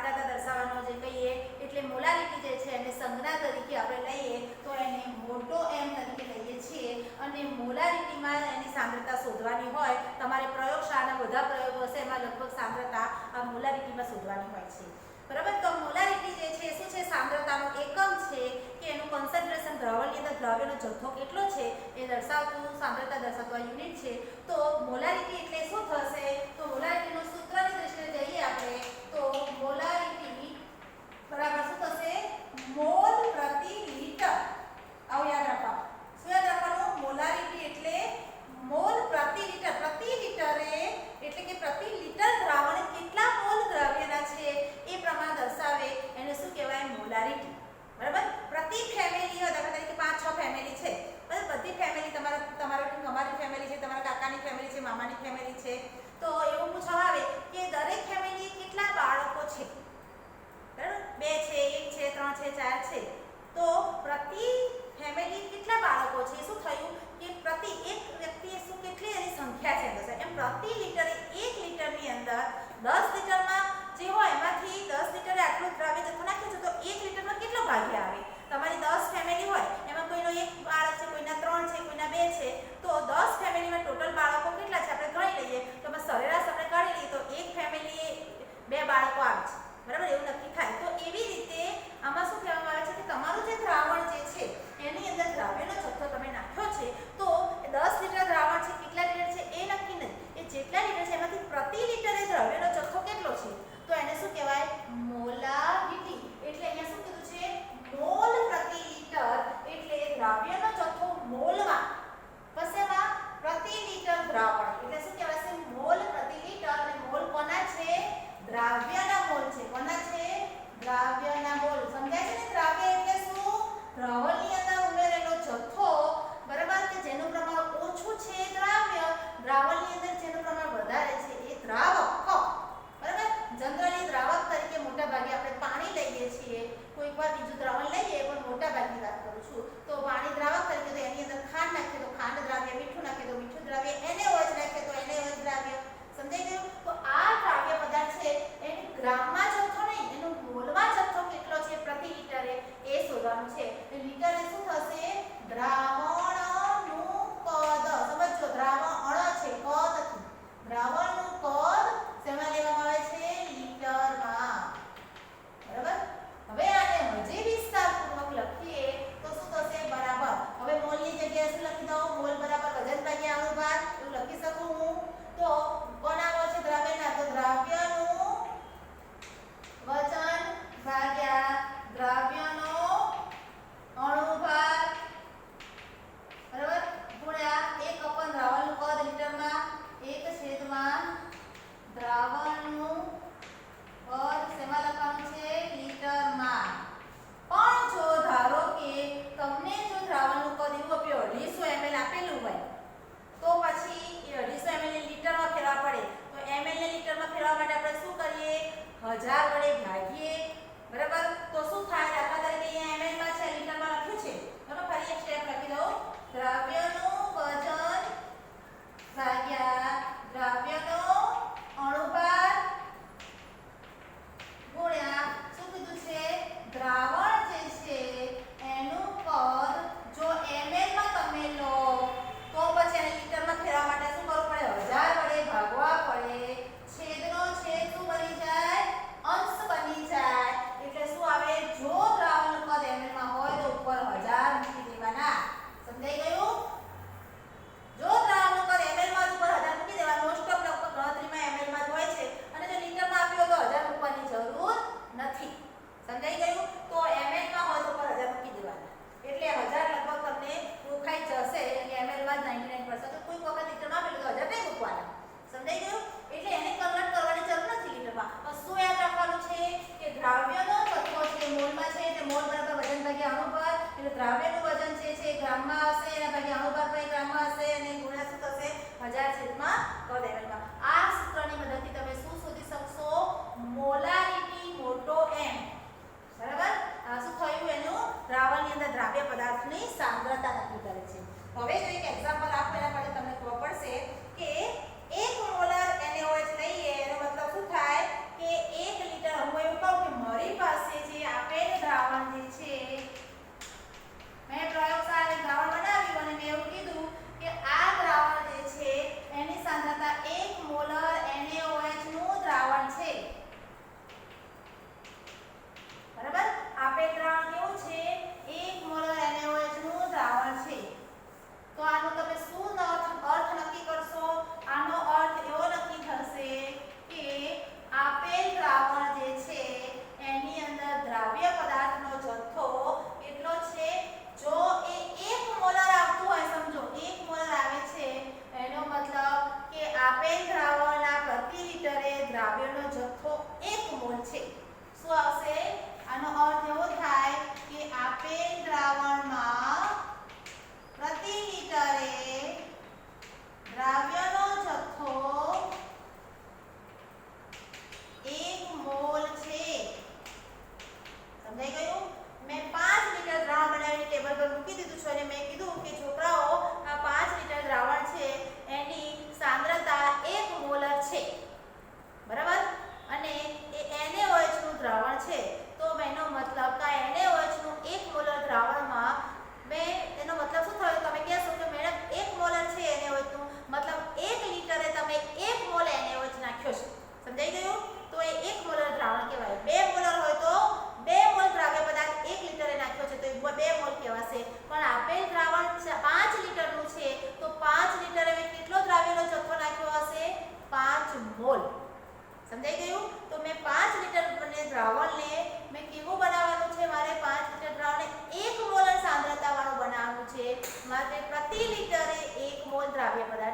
સાંદ્રતા દર્શાવવાનો જે કહીએ એટલે મોલારિટી જે છે એને સંજ્ઞા તરીકે આપણે લઈએ તો એને મોટો M તરીકે લઈએ છીએ અને મોલારિટીમાં એની સાંદ્રતા શોધવાની હોય તમારે પ્રયોગશાળાના બધા પ્રયોગો હશે એમાં લગભગ સાંદ્રતા આ મોલારિટીમાં શોધવાની હોય છે બરાબર તો મોલારિટી જે છે શું છે સાંદ્રતાનો એકમ છે કે એનું કોન્સન્ટ્રેશન દ્રવ્યની અંદર દ્રવ્યનો જથ્થો કેટલો છે એ દર્શાવતું સાંદ્રતા દર્શાવતું યુનિટ છે તો મોલારિટી એટલે શું થશે તો મોલારિટીનું સૂત્રની દ્રષ્ટિએ જઈએ આપણે તો મોલારિટી બરાબર શું થશે મોલ પ્રતિ લિટર આવું યાદ રાખો શું યાદ રાખવાનું મોલારિટી એટલે મોલ પ્રતિ લિટરે એટલે કે પ્રતિ લિટર દ્રાવણ કેટલા મોલ દ્રવ્યના છે એ પ્રમાણ દર્શાવે એને શું કહેવાય મોલારિટી બરાબર પ્રતિ ફેમિલી હોય દાખલા તરીકે 5-6 ફેમિલી છે બરાબર બધી ફેમિલી તમારી ફેમિલી છે તમારા કાકાની ફેમિલી છે મામાની ફેમિલી છે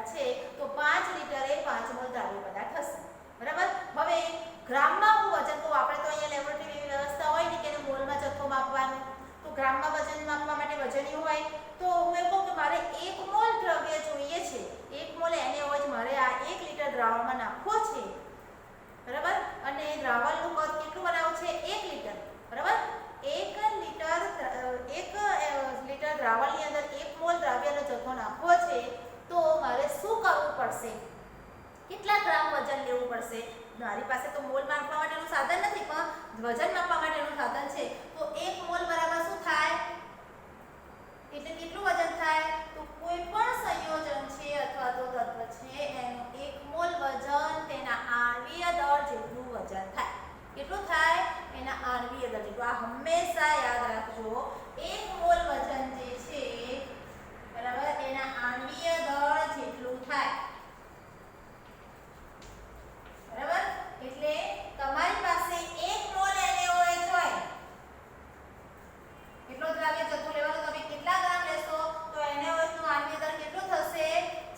પદાર્થ છે તો 5 લિટર એ 5 મોલ દ્રાવ્ય પદાર્થ હશે. બરાબર. હવે ગ્રામમાં હું વજન કહું, આપણે તો અહીંયા લેબોરેટરી એવી વ્યવસ્થા હોય ને કે એને મોલમાં જથ્થો માપવાનો, તો ગ્રામમાં વજન માપવા માટે વજની હોય તો હું એમ કહું કે મારે 1 મોલ દ્રવ્ય જોઈએ છે, 1 મોલ NaOH મારે આ 1 લિટર દ્રાવણમાં નાખવો છે. બરાબર. અને દ્રાવણનું કદ કેટલું બનાવવું છે? 1 લિટર. બરાબર. 1 લિટર દ્રાવણની અંદર 1 મોલ દ્રાવ્યનો જથ્થો નાખવો છે તો મારે શું કરવું પડશે? કેટલા ગ્રામ વજન લેવું પડશે? મારી પાસે તો મોલ માપવા માટેનું સાધન નથી, પણ વજન માપવા માટેનું સાધન છે. તો 1 મોલ બરાબર શું થાય? એટલે કેટલું વજન થાય? તો કોઈ પણ સંયોજન છે અથવા તો તત્વ છે એનું 1 મોલ વજન તેના આણ્વીય દળ જેટલું વજન થાય. કેટલું થાય? એના આણ્વીય દળ જેટલું. આ હંમેશા યાદ રાખજો. 1 મોલ વજન જે છે બરાબર એના આણ્વીય દળ જેટલું થાય. બરાબર. એટલે તમારી પાસે 1 મોલ NaOH હોય, એટલો દ્રાવ્ય જથ્થો લેવાનો, તમે કેટલા ગ્રામ લેશો તો NaOH નું આણ્વીય દળ કેટલું થશે?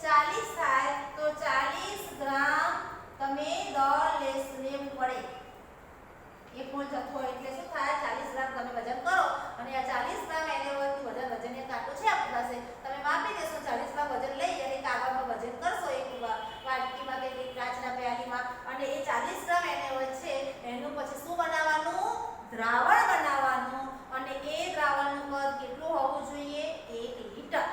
40 થાય. તો 40 ગ્રામ તમે દળ લેવું પડે. 1 મોલ જથ્થો એટલે શું થાય? 40 ગ્રામ તમે વજન કરો અને આ 40 ગ્રામ NaOH નું વજન એક કાંટો છે આપણી પાસે, તમે માપી દેશો. 40 ગ્રામ વજન લઈ અને કાગળમાં વજન કરશો, એક વાટકીમાં કે કાચના પ્યાલીમાં, અને એ 40 ગ્રામ NaOH છે એનું પછી શું બનાવવાનું? દ્રાવણ બનાવવાનું. અને એ દ્રાવણનું કદ કેટલું હોવું જોઈએ? 1 લિટર.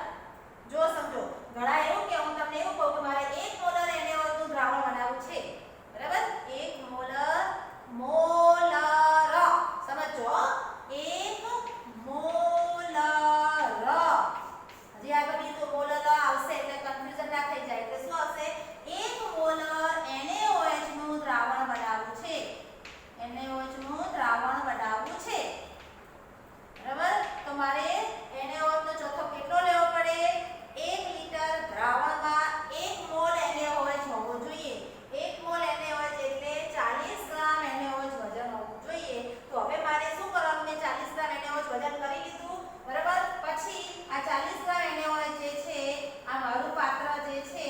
જો સમજો, ઘણા એવું કે હું તમને એવું કહું કે મારે 1 મોલર NaOH નું દ્રાવણ બનાવવું છે. બરાબર. 1 મોલર સમજો, 1 મોલર. હજી આગળ બીજું મોલર આવશે એટલે કન્ફ્યુઝન ના થઈ જાય. એટલે શું આવશે? 1 મોલર NaOH નું દ્રાવણ બનાવવું છે. NaOH નું દ્રાવણ બનાવવું છે. બરાબર. તો મારે NaOH નો જથ્થો કેટલો લેવો પડે? 1 લિટર દ્રાવણમાં 1 મોલ NaOH હોવો જોઈએ. 1 મોલ NaOH એટલે 40 ગ્રામ NaOH વજન હોવું જોઈએ. તો હવે મારે શું કરવાનું? મેં 40 ગ્રામ NaOH વજન કરી લીધું. બરાબર. પછી આ 40 ગ્રામ NaOH જે છે, આ મારું પાત્ર જે છે,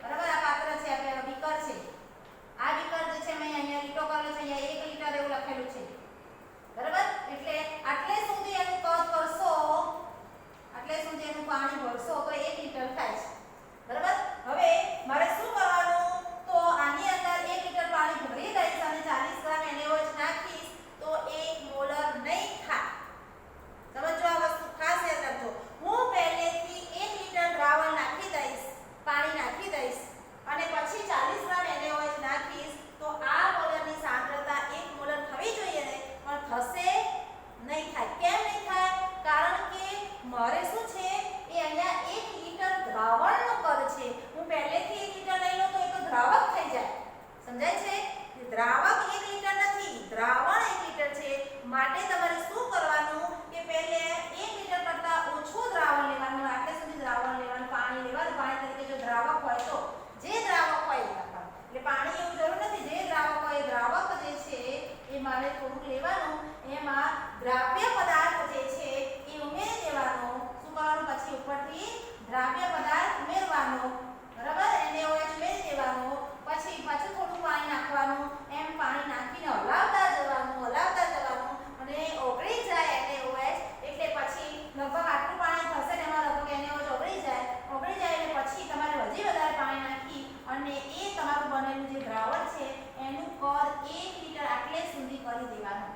બરાબર, આ પાત્ર છે, આપણે બીકર છે. આ બીકર જે છે મેં અહીંયા લીટો કરેલો છે, અહીંયા 1 લિટર એવું લખેલું છે. બરાબર. એટલે આટલે સુધી એનું કદ કરશો, આટલે સુધી એનું પાણી ભરશો તો 1 લિટર થાય છે. બરાબર. હવે મારે શું કરવાનું? તો આની અંદર 1 લિટર પાણી ભરી દઈશ અને 40 ગ્રામ NaOH નાખીશ તો 1 મોલર નહીં થાય. સમજો, આ વસ્તુ ખાસ યાદ રાખજો. હું પહેલેથી 1 લિટર દ્રાવણ નાખી દઈશ, પાણી નાખી દઈશ અને પછી 40 ગ્રામ NaOH નાખીશ તો આ મોલરની સાંદ્રતા 1 મોલર થવી જોઈએ ને, પણ થશે નહીં થાય. કેમ નહીં થાય? કારણ કે મારે શું છે, એ અહીંયા 1 લિટર દ્રાવણનું કદ છે. હું પહેલેથી 1 લિટર લઈ લઉં તો એ તો દ્રાવક થઈ જાય. સમજાય છે? દ્રાવક 1 લિટર નથી, દ્રાવણ 1 લિટર છે. માટે તમારે શું કરવાનું કે પહેલે 1 લિટર કરતા ઓછું દ્રાવણ લેવાનું, આટલે સુધી દ્રાવણ લેવાનું, પાણી લેવાનું. પાણી તરીકે જો દ્રાવક હોય તો જે દ્રાવક હોય એ નાખવાનું. એટલે પાણી એવું જરૂર નથી, જે દ્રાવક હોય, દ્રાવક જે છે એ મારે થોડુંક લેવાનું, એમાં દ્રાવ્ય પદાર્થ જે છે એ ઉમેરી દેવાનો. શું કરવાનું? પછી ઉપરથી દ્રાવ્ય પદાર્થ ઉમેરવાનો. બરાબર. NaOH ઉમેરી દેવાનો. પછી પાછું થોડું પાણી નાખવાનું. એમ પાણી નાખીને હલાવતા જવાનું અને ઓગળી જાય NaOH. એટલે પછી લગભગ આટલું પાણી થશે ને એમાં લગભગ NaOH ઓગળી જાય એટલે પછી તમારે હજી વધારે પાણી નાખી અને એ તમારું બનેલું જે દ્રાવણ છે એનું કદ 1 લિટર આટલે સુધી કરી દેવાનું.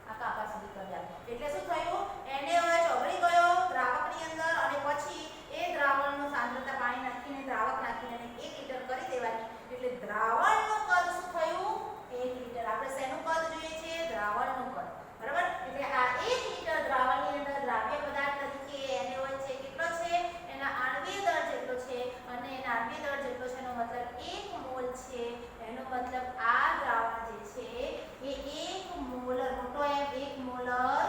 આ કાપા સુધી કરી દેવાનું. એટલે શું થયું? NaOH ઓગળી ગયો દ્રાવકની અંદર અને પછી એ દ્રાવણનું સાંદ્રતા પાણી નાખીને દ્રાવક નાખીને 1 લિટર કરી દેવાની. એટલે દ્રાવણનું કદ શું થયું? 1 લિટર. આપણે શેનું કદ જોઈએ છે? દ્રાવણનું કદ. બરાબર. એટલે આ 1 લિટર દ્રાવણની અંદર દ્રાવ્ય પદાર્થ તરીકે NaOH છે કેટલો છે? એના આણ્વીય દળ જેટલો છે અને એના આણ્વીય દળ જેટલો છે એનો મતલબ 1 મોલ છે. એનો મતલબ આ દ્રાવણ જે છે એ 1 મોલર, મોટો M 1 મોલર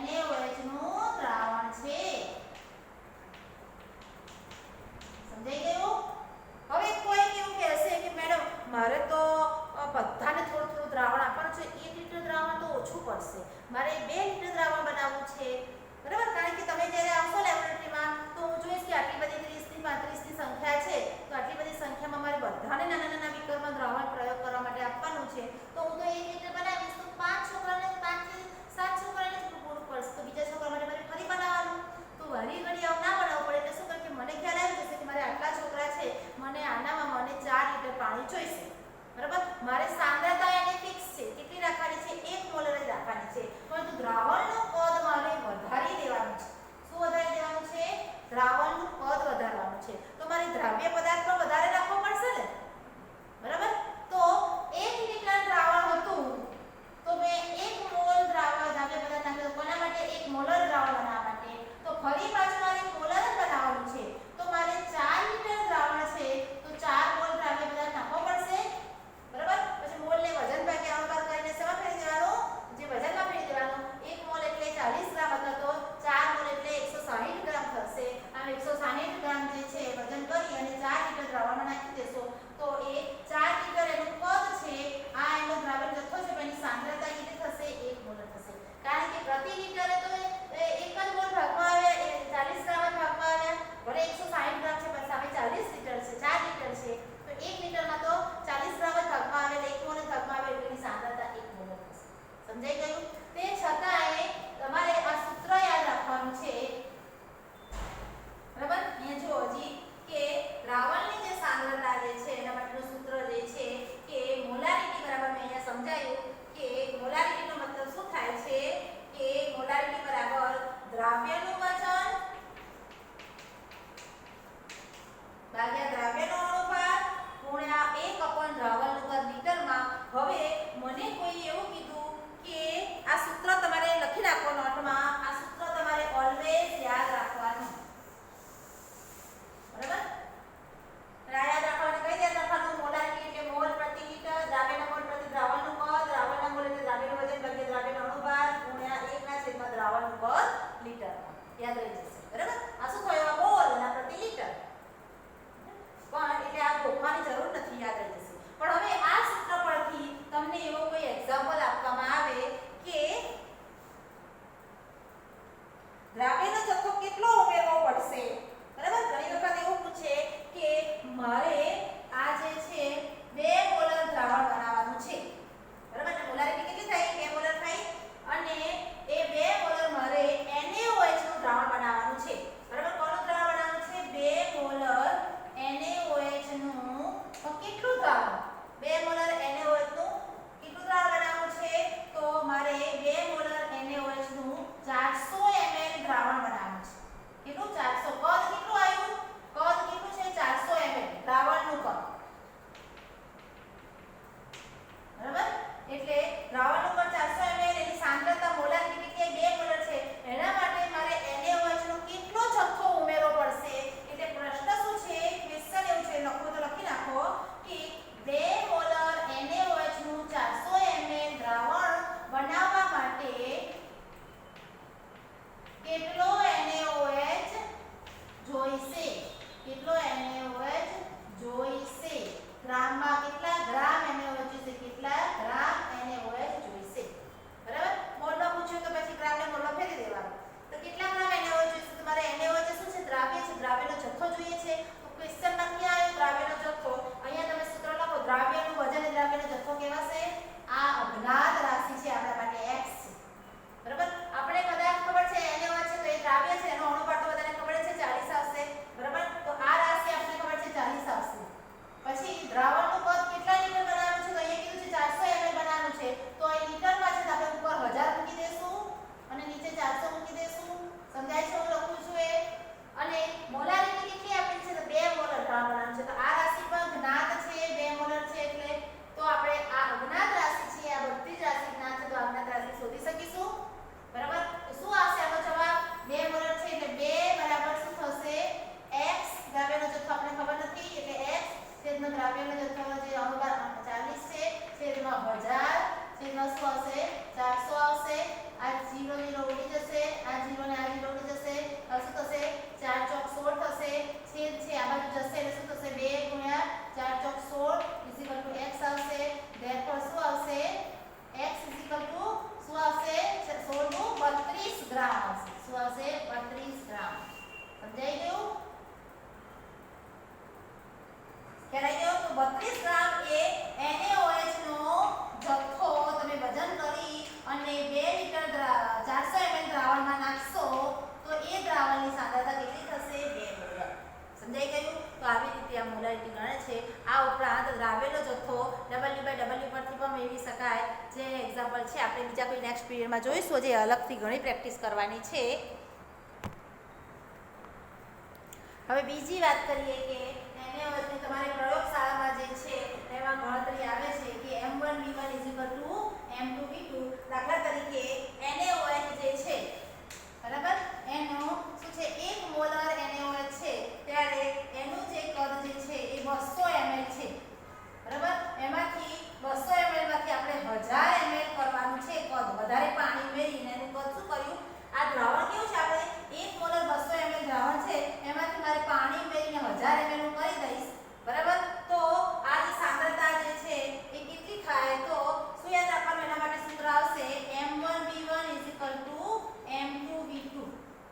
NaOH નું દ્રાવણ છે. સમજાઈ ગયું? હવે કોઈ કેવું કહેશે કે મેડમ મારે તો બધાને થોડું થોડું દ્રાવણ આપવાનું છે, 1 લિટર દ્રાવણ તો ઓછું પડશે, મારે 2 લિટર દ્રાવણ બનાવવું છે. બરાબર. કારણ કે તમે જ્યારે આવશો લેબોરેટરીમાં તો હું જોઈશ કે આટલી બધી 30 થી 35 ની કેટલો NaOH જોઈશે ગ્રામમાં કેટલા ગ્રામ NaOH જોઈશે કેટલા ગ્રામ NaOH જોઈશે બરાબર મોલમાં પૂછ્યું તો પછી ગ્રામને મોલમાં ફેરવી દેવાનું તો કેટલા ગ્રામ NaOH જોઈશે તમારે NaOH શું છે દ્રાવ્ય છે દ્રાવ્યનો જથ્થો જોઈએ છે તો ક્વેશ્ચનમાં ક્યાં આવ્યો દ્રાવ્યનો જથ્થો અહીંયા તમે સૂત્ર લખો દ્રાવ્યનું વજન એ દ્રાવ્યનો જથ્થો કહેવાશે આ અજ્ઞાત રાશિ છે આપણા માટે x છે બરાબર આપણે બધા ખબર છે NaOH છે તો એ દ્રાવ્ય છે એનો અણુભાર તો બધાને ખબર છે 40 આવશે બરાબર તો આ રાશિ આપણને ખબર છે 40 આવશે પછી દ્રાવણનું કદ કેટલા લીટર બનાવવાનું છે તો અહીંયા કીધું છે 400 ml બનાવવાનું છે તો અહીં લીટરમાં છે તો આપણે ઉપર 1000 મૂકી દેશું અને નીચે 400 મૂકી દેશું સમજાય છે હું લખું છું એ અને મોલારિટી કેટલી આપેલી છે તો 2 મોલર દ્રાવણ બનાવવાનું છે તો આ રાશિ પણ જ્ઞાત છે 2 મોલર છે એટલે તો આપણે આ અજ્ઞાત રાશિ છે આ બધી જ રાશિ જ્ઞાત છે તો અજ્ઞાત રાશિ શોધી શકીશું બરાબર તો શું આવશે આનો જવાબ 2 મોલર છે એટલે 2 બરાબર શું થશે x દ્રાવ્યનો જથ્થો આપણે ખબર નથી એટલે x છેદનો દ્રાવ્યનો જથ્થો જે અણુભાર 40 છે છેદમાં 1000 છેદમાં શું આવશે 400 આવશે આ 0 0 ઉડી જશે આ 0 ને આ 0 ઉડી જશે શું થશે 4 ચોક 16 થશે છેદ છે આ બાજુ જશે એટલે શું થશે 2 ગુણ્યા 4 ચોક 16 x આવશે therefore શું આવશે x શું આવશે 16 નું 32 ગ્રામ આવશે શું આવશે 32 ગ્રામ સમજાઈ ગયું ખેરાઈ ગયો તો 32 ગ્રામ એ NaOH નો જથ્થો તમે વજન કરી અને 2 લીટર 400 ml દ્રાવણમાં નાખશો તો એ દ્રાવણની સાંદ્રતા કેટલી થશે 2 મોલર સમજાઈ ગયું તો આવી રીતે આ મોલારિટી ગણે છે આ ઉપરાંત દ્રાવ્યનો જથ્થો W/W પરથી પણ મેળવી શકાય જે એક્ઝામ્પલ છે આપણે બીજા કોઈ નેક્સ્ટ પીરિયડમાં જોઈશું જે અલગથી ઘણી પ્રેક્ટિસ કરવાની છે હવે બીજી વાત કરીએ કે NaOH ની તમારે પ્રયોગશાળામાં જે છે એમાં ગણતરી આવે છે કે M1V1 M2V2 દાખલા તરીકે NaOH જે છે બરાબર એનો શું છે 1 મોલર NaOH છે ત્યારે એનું જે કદ જે છે એ 200 ml છે બરાબર એમાંથી 200 ml માંથી આપણે 1000 ml કરવાનું છે કદ વધારે પાણી ઉમેરીને એનું કદ શું કર્યું આ દ્રાવણ કેવું છે આપણે 1 મોલર 200 ml દ્રાવણ છે એમાંથી મારે પાણી ઉમેરીને 1000 ml નું કરી દઈશ બરાબર તો આ જે સાંદ્રતા જે છે એ કેટલી થાય તો શું યાદ રાખવાનું એના માટે સૂત્ર આવશે M1V1 M2V2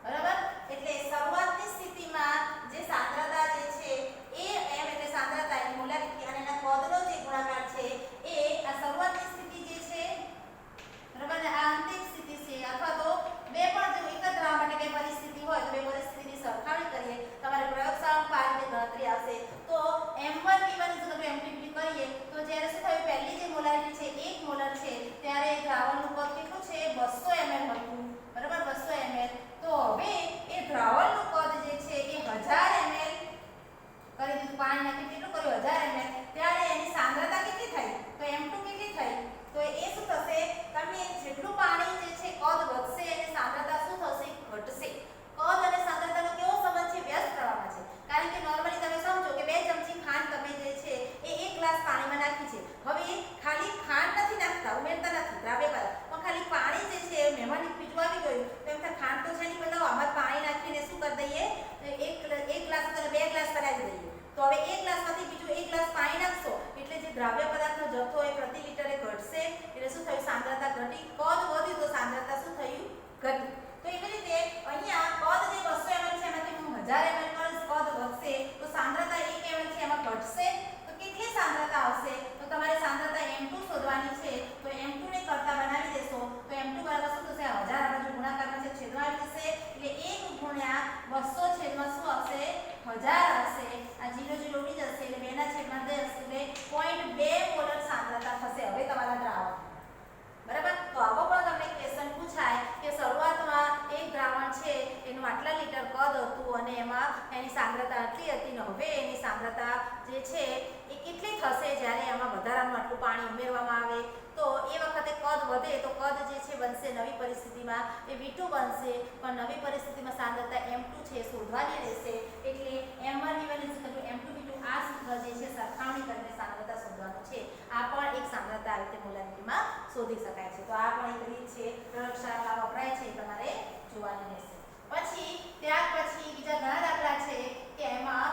બરાબર એટલે શરૂઆતની સ્થિતિમાં જે સાંદ્રતા જે છે એ m એટલે સાંદ્રતા એટલે મોલારિટી અને એના કદનો જે ગુણાકાર છે એ આ શરૂઆતની સ્થિતિ જે છે બરાબર ને આ અંતિમ સ્થિતિ છે અથવા તો બે પણ જો એક જ દ્રાવણ માટે કઈ પરિસ્થિતિ હોય તો બે પરિસ્થિતિની સરખામણી કરીએ તમારે પ્રયોગશાળામાં આ રીતે ગણતરી આવશે તો M1V1 M2V2 કરીએ તો જ્યારે શું થયું પહેલી જે મોલારિટી છે 1 મોલર છે ત્યારે દ્રાવણનું કદ કેટલું છે 200 ml હતું બરાબર 200 ml તો હવે એ દ્રાવણનું કદ જે છે એ 1000 ml કરી દીધું પાણી નાખી કેટલું કર્યું 1000 ml ત્યારે એની સાંદ્રતા કેટલી થઈ તો M2 કેટલી થઈ તો એ શું થશે તમે જેટલું પાણી જે છે કદ વધશે એની સાંદ્રતા શું થશે ઘટશે કદ અને સાંદ્રતાનો કેવો સંબંધ છે વ્યસ્ત પ્રવાહમાં છે કારણ કે નોર્મલી તમે સમજો કે 2 ચમચી ખાંડ તમે જે છે એ 1 ગ્લાસ પાણીમાં નાખી છે હવે ખાલી ખાંડ નથી નાખતા ઉમેરતા નથી દ્રાવ્ય પદાર્થ પણ ખાલી પાણી જે છે મહેમાન બીજું આવી ગયું તો એમ થાય ખાંડ તો છે નહીં બનાવો આમાં પાણી નાખીને શું કરી દઈએ એક ગ્લાસ કરે 2 ગ્લાસ બનાવી દઈએ તો હવે 1 ગ્લાસમાંથી બીજું 1 ગ્લાસ પાણી નાખશો એટલે જે દ્રાવ્ય પદાર્થનો જથ્થો એ પ્રતિ લીટરે ઘટશે એટલે શું થયું સાંદ્રતા ઘટી કદ વધ્યું તો સાંદ્રતા શું થયું ઘટી તો એવી રીતે અહીંયા કદ જે 200 ml છે એમાંથી હું 1000 ml કરીશ કદ વધશે તો સાંદ્રતા 1 ml છે એમાં ઘટશે તો કેટલી સાંદ્રતા આવશે તો તમારે સાંદ્રતા M2 શોધવાની છે તો M2 ને કરતા બનાવી દેશો તો M2 બરાબર શું થશે 1000 આ બાજુ ગુણાકારમાં છે છેદમાં આવી જશે એટલે 1 ગુણ્યા 200 છેદમાં શું આવશે 1000 આવશે આ 0 0 ઉડી જશે એટલે 2 ના છેદમાં 10 એટલે 0.2 મોલર સાંદ્રતા થશે હવે તમારા દ્રાવણ બરાબર તો આવો પણ તમને ક્વેશ્ચન પૂછાય કે શરૂઆતમાં એક દ્રાવણ છે એનું આટલા લીટર કદ હતું અને એમાં એની સાંદ્રતા આટલી હતી ને હવે એની સાંદ્રતા જે છે એ કેટલી થશે જ્યારે એમાં વધારાનું આટલું પાણી ઉમેરવામાં આવે તો એ વખતે કદ વધે તો કદ જે છે બનશે નવી પરિસ્થિતિમાં એ V2 બનશે પણ નવી પરિસ્થિતિમાં સાંદ્રતા M2 છે શોધવાની રહેશે એટલે M1V1 M2V2 આ સૂત્ર જે છે સરખામણી કરીને સાંદ્રતા શોધવાનું છે આ પણ એક સાંદ્રતા આ રીતે મોલારિટીમાં શોધી શકાય છે તો આ પણ એક રીત છે પ્રયોગશાળામાં વપરાય છે તમારે જોવાની રહેશે પછી ત્યાર પછી બીજા ઘણા દાખલા છે કે એમાં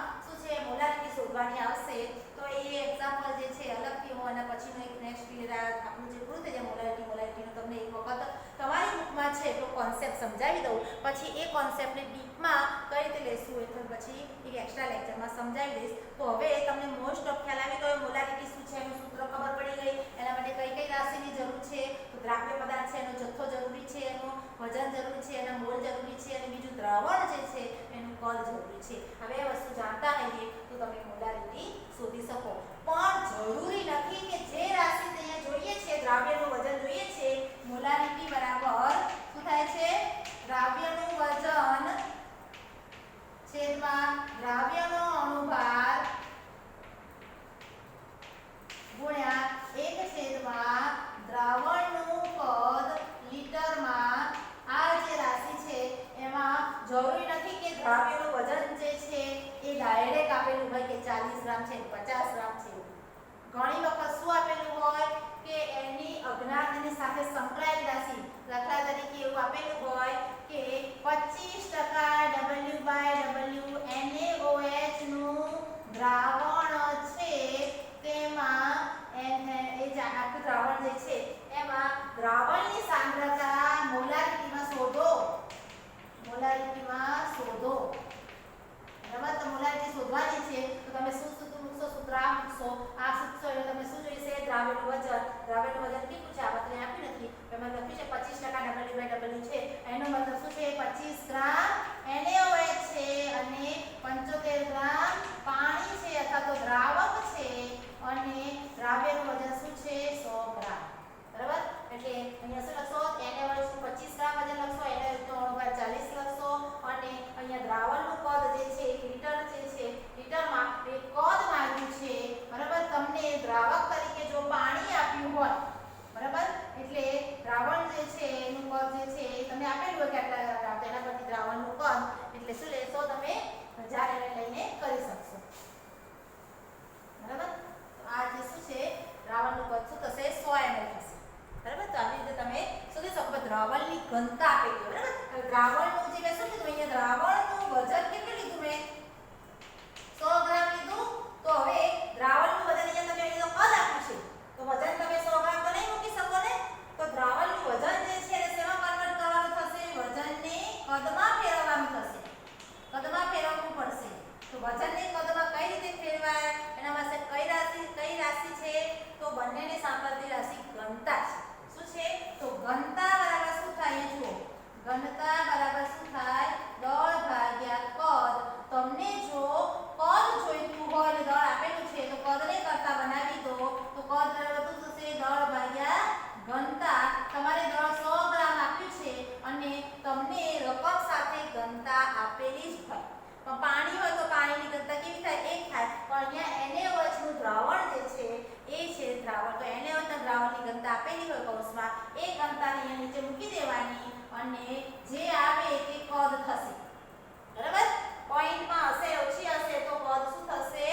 કોન્સેપ્ટને ડીપમાં કઈ રીતે લેશું એ તો પછી એક એક્સ્ટ્રા લેક્ચરમાં સમજાવી દઈશ. તો હવે તમને મોસ્ટ ઓફ ખ્યાલ આવી ગયો મોલારિટી શું છે એનું સૂત્ર ખબર પડી ગઈ. એના માટે કઈ કઈ રાશિની જરૂર છે? તો દ્રાવ્ય પદાર્થ છે એનો જથ્થો જરૂરી છે, એનું વજન જરૂરી છે, એના મોલ જરૂરી છે અને બીજું દ્રાવણ જે છે એનું કદ જરૂરી છે. હવે એ વસ્તુ જાણતા રહીએ તો તમે મોલારિટી શોધી શકો. પણ જરૂરી નથી કે જે રાશિ અહીંયા જોઈએ છે દ્રાવ્યનું વજન જોઈએ છે મોલારિટી બરાબર શું થાય છે? દ્રાવ્યનું વજન છેદમાં દ્રાવ્યનો અણુભાર ગુણ્યા 1 છેદમાં દ્રાવણનું કદ લીટરમાં. આ જે રાશિ છે એમાં જરૂરી નથી કે દ્રાવ્યનું વજન જે છે એ ડાયરેક્ટ આપેલું હોય કે 40 ગ્રામ છે 50 ગ્રામ છે. ઘણી વખત શું આપેલું હોય કે એની અજ્ઞાતની સાથે સંકળાયેલી રાશિ, દાખલા તરીકે એવું આપેલું હોય કે 25% WW નું દ્રાવણ છે તેમાં એ જે આખું દ્રાવણ જે છે એમાં દ્રાવણની સાંદ્રતા મોલારિટીમાં શોધો. મોલારિટીમાં શોધો. બરાબર? તો મોલારિટી શોધવાની છે તો તમે શું સૂત્ર મૂકશો? સૂત્ર આ મૂકશો. આ સૂત્ર એટલે તમે શું જોઈશે? દ્રાવ્યનું વજન. દ્રાવ્યનું વજન કેટલું છે? આ બતને આપી નથી. એમાં લખ્યું છે 25% WW છે. એનો મતલબ શું છે? 25 ગ્રામ NaOH છે અને 75 ગ્રામ પાણી છે અથવા તો દ્રાવક છે અને દ્રાવ્યનું વજન શું છે? 100 ગ્રામ. બરાબર? એટલે અહીંયા શું લખશો? NaOH નું 25 ગ્રામ વજન લખશો, NaOH નો અણુભાર 40 લખશો અને અહીંયા દ્રાવણનું કદ જે છે 1 લિટર જે છે લિટરમાં એ કદ માંગ્યું છે. બરાબર? તમને દ્રાવક તરીકે જો પાણી આપ્યું હોય, બરાબર, એટલે દ્રાવણ જે છે એનું કદ જે છે એ તમને આપેલું હોય કે આટલા તેના પરથી દ્રાવણનું કદ એટલે શું લેશો તમે? 1000 ml લઈને કરી શકશો. બરાબર? આ જે શું છે દ્રાવણનું કદ શું થશે? 100 ml થશે. બરાબર? તો આવી રીતે તમે શોધી શકો. દ્રાવણની ઘનતા આપેલી હોય. બરાબર? દ્રાવણનું જે મેં શું કીધું અહીંયા દ્રાવણનું વજન કેટલું લીધું મેં? 100 ગ્રામ લીધું. તો હવે દ્રાવણનું વજન અહીંયા તમે અહીં કદ આપ્યું છે તો વજન તમે 100 ગ્રામ તો નહીં મૂકી શકો ને. તો દ્રાવણનું વજન જે છે એને શેમાં કન્વર્ટ કરવાનું થશે? વજનને કદમાં ફેરવવાનું થશે. કદમાં ફેરવવું પડશે. તો વજનને કદમાં કઈ રીતે ફેરવાય? એના પાસે કઈ રાશિ છે? તો બંનેને સાંકળતી રાશિ ઘનતા છે. શું છે? તો ઘનતા બરાબર શું થાય? જુઓ, ઘનતા બરાબર શું થાય? દળ ભાગ્યા કદ. તમને જો કદ જોઈતું હોય ને દળ આપેલું છે તો કદને કરતા બનાવી દો તો કદ બરાબર શું થશે? દળ ભાગ્યા ઘનતા. તમારે દળ 100 ગ્રામ આપ્યું છે અને તમને રકમ સાથે ઘનતા આપેલી જ હોય. પણ પાણી હોય તો પાણીની ઘનતા કેવી થાય? 1 થાય. પણ અહીંયા NaOH નું દ્રાવણ જે છે એ છે દ્રાવણ. તો NaOH ના દ્રાવણની ઘનતા આપેલી હોય કૌંસમાં એ ઘનતાને અહીંયા નીચે મૂકી દેવાની અને જે આવે તે કદ થશે. બરાબર? પોઈન્ટમાં હશે ઓછી હશે તો કદ શું થશે?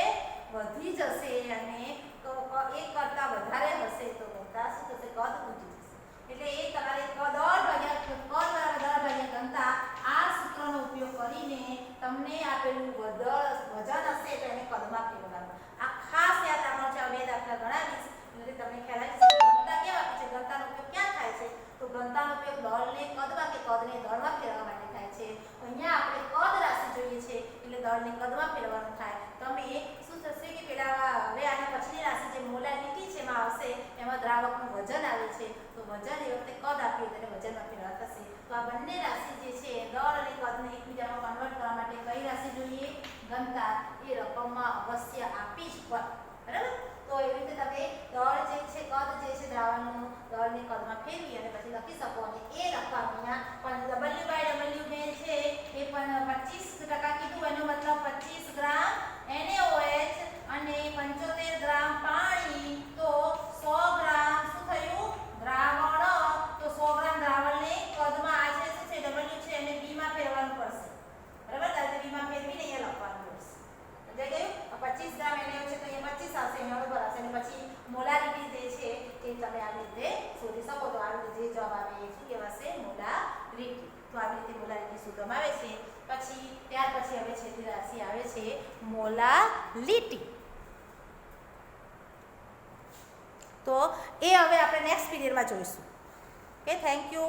વધી જશે અને 1 કરતા વધારે હશે તો ઘનતા શું થશે? કદ ઘટી જશે. એટલે એ તમારે દળ ભાગ્યા કદ બરાબર દળ ભાગ્યા ઘનતા આ સૂત્રનો ઉપયોગ કરીને તમને આપેલું વજન હશે તો એને કદમાં ફેરવવાનું. આ ખાસ યાદ રાખવાનું છે. બે દાખલા ગણાવીશ એટલે તમને ખ્યાલ આવી જશે. ઘનતા કેમ આપી છે? ઘનતાનો ઉપયોગ ક્યાં થાય છે? તો ઘનતાનો ઉપયોગ દળને કદમાં કે કદને દળમાં ફેરવવા માટે થાય છે. અહીંયા આપણે કદ રાશિ જોઈએ છે એટલે દળને કદમાં ફેરવવાનું થાય. તમે શું થશે કે પેલા હવે આના પછીની રાશિ જે મોલારિટી છે એમાં આવશે એમાં દ્રાવકનું વજન આવે છે તો વજન એ વખતે કદ આપ્યું તેને વજનમાં ફેરવા થશે. તો આ બંને રાશિ જે છે દળ અને કદને એકબીજામાં કન્વર્ટ કરવા માટે કઈ રાશિ જોઈએ? ઘનતા. એ રકમમાં અવશ્ય આપી જ હોય. બરાબર? તો એવી રીતે તમે દળ જે છે કદ જે છે દ્રાવણનું દળને કદમાં ફેરવી અને પછી લખી શકો અને એ લખવાનું અહીંયા પણ WW મેં છે એ પણ 25% કીધું એનો મતલબ 25 ગ્રામ NaOH અને 75 ગ્રામ પાણી તો 100 ગ્રામ શું થયું? દ્રાવણ. તો 100 ગ્રામ દ્રાવણને કદમાં આ છે શું છે? W છે એને B માં ફેરવવાનું પડશે. બરાબર? ત્યારે B માં ફેરવીને અહીંયા લખવાનું પડશે. સમજાઈ ગયું? 25 ગ્રામ NaOH છે તો અહીંયા 25 આવશે અહીંયા બરાબર આવશે અને પછી મોલારિટી જે છે એ તમે આવી રીતે શોધી શકો. તો આવી રીતે જે જવાબ આવે એ શું કહેવાશે? મોલારિટી. તો આવી રીતે મોલારિટી શોધવામાં આવે છે. પછી ત્યાર પછી હવે છેલ્લી રાશિ આવે છે મોલાલિટી. તો એ હવે આપણે નેક્સ્ટ પીરિયડમાં જોઈશું. Okay, thank you.